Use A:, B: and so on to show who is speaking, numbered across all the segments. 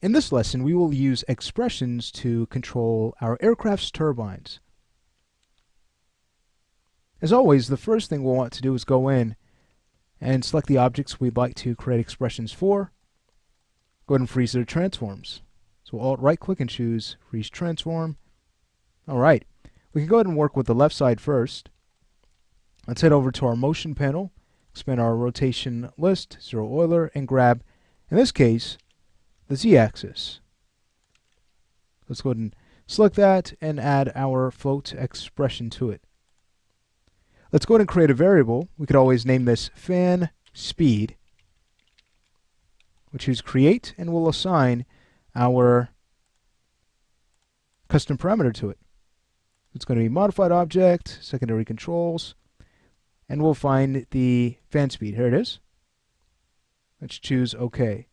A: In this lesson, we will use expressions to control our aircraft's turbines. As always, the first thing we'll want to do is go in and select the objects we'd like to create expressions for. Go ahead and freeze their transforms. So we'll right-click and choose Freeze Transform. Alright, we can go ahead and work with the left side first. Let's head over to our Motion panel, expand our Rotation list, Zero Euler, and grab, in this case, the Z-axis. Let's go ahead and select that and add our float expression to it. Let's go ahead and create a variable. We could always name this fan speed. We'll choose create and we'll assign our custom parameter to it. It's going to be modified object, secondary controls, and we'll find the fan speed. Here it is. Let's choose OK.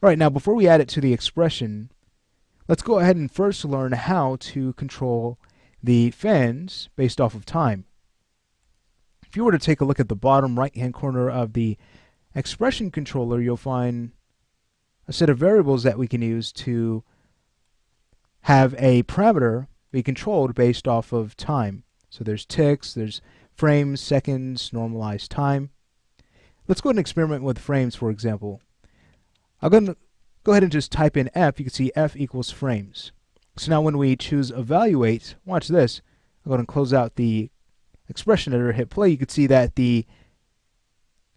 A: Alright, now before we add it to the expression, let's go ahead and first learn how to control the fans based off of time. If you were to take a look at the bottom right-hand corner of the expression controller, you'll find a set of variables that we can use to have a parameter be controlled based off of time. So there's ticks, there's frames, seconds, normalized time. Let's go ahead and experiment with frames, for example. I'm going to go ahead and just type in F. You can see F equals frames. So now when we choose evaluate, watch this. I'm going to close out the expression editor, hit play. You can see that the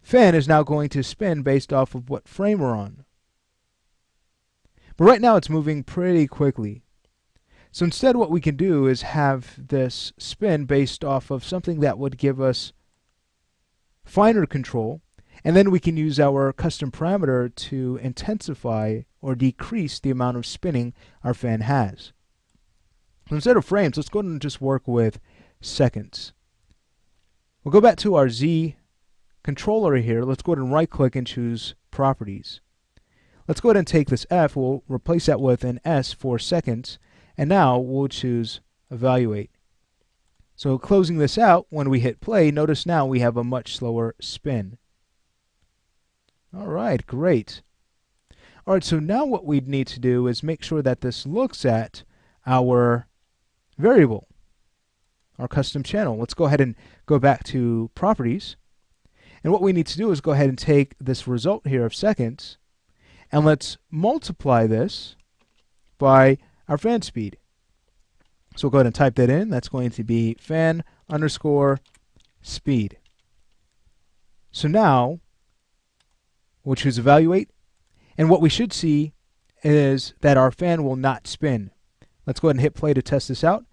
A: fan is now going to spin based off of what frame we're on. But right now it's moving pretty quickly. So instead what we can do is have this spin based off of something that would give us finer control, and then we can use our custom parameter to intensify or decrease the amount of spinning our fan has. So instead of frames, let's go ahead and just work with seconds. We'll go back to our Z controller here. Let's go ahead and right click and choose properties. Let's go ahead and take this F, we'll replace that with an S for seconds, and now we'll choose evaluate. So closing this out, when we hit play, notice now we have a much slower spin. Alright, great. Alright, so now what we'd need to do is make sure that this looks at our variable, our custom channel. Let's go ahead and go back to properties. And what we need to do is go ahead and take this result here of seconds, and let's multiply this by our fan speed. So we'll go ahead and type that in. That's going to be fan underscore speed. So now we'll choose evaluate, and what we should see is that our fan will not spin. Let's go ahead and hit play to test this out.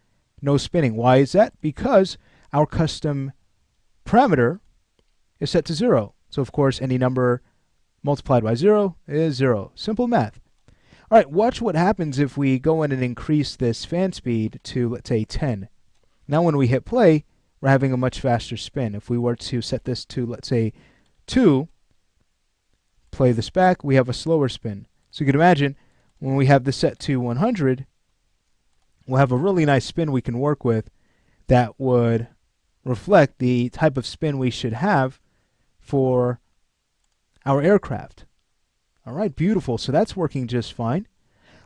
A: No spinning. Why is that? Because our custom parameter is set to 0. So of course any number multiplied by 0 is 0. Simple math. Alright, watch what happens if we go in and increase this fan speed to, let's say, 10. Now when we hit play, we're having a much faster spin. If we were to set this to, let's say, 2, play this back, we have a slower spin. So you can imagine when we have this set to 100, we'll have a really nice spin we can work with that would reflect the type of spin we should have for our aircraft. Alright, beautiful. So that's working just fine.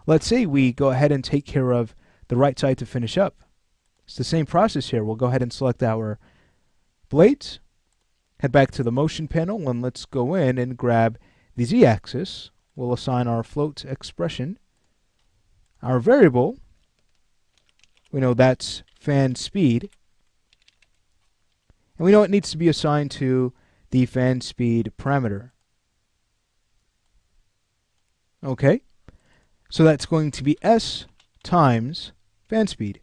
A: Let's say we go ahead and take care of the right side to finish up. It's the same process here. We'll go ahead and select our blades, head back to the motion panel, and let's go in and grab the Z-axis. We'll assign our float expression. Our variable, we know that's fan speed. And we know it needs to be assigned to the fan speed parameter. Okay, so that's going to be S times fan speed.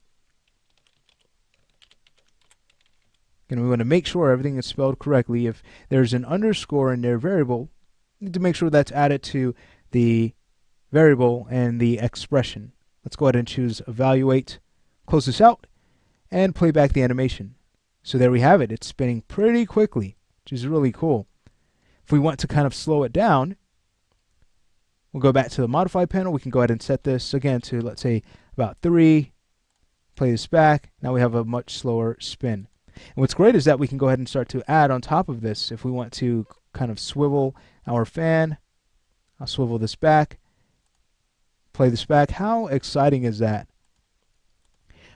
A: And we want to make sure everything is spelled correctly. If there's an underscore in their variable, you need to make sure that's added to the variable and the expression. Let's go ahead and choose evaluate, close this out, and play back the animation. So there we have it. It's spinning pretty quickly, which is really cool. If we want to kind of slow it down, we'll go back to the modify panel. We can go ahead and set this again to, let's say, about 3. Play this back. Now we have a much slower spin. And what's great is that we can go ahead and start to add on top of this. If we want to kind of swivel our fan, I'll swivel this back, play this back. How exciting is that?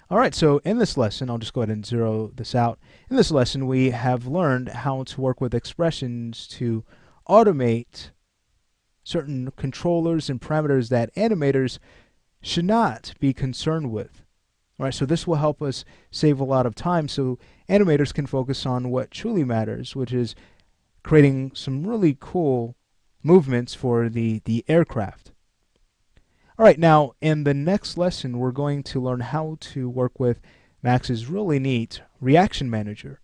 A: All right, so in this lesson, I'll just go ahead and zero this out. In this lesson, we have learned how to work with expressions to automate certain controllers and parameters that animators should not be concerned with. All right, so this will help us save a lot of time so animators can focus on what truly matters, which is creating some really cool movements for the aircraft. All right, now in the next lesson, we're going to learn how to work with Max's really neat reaction manager.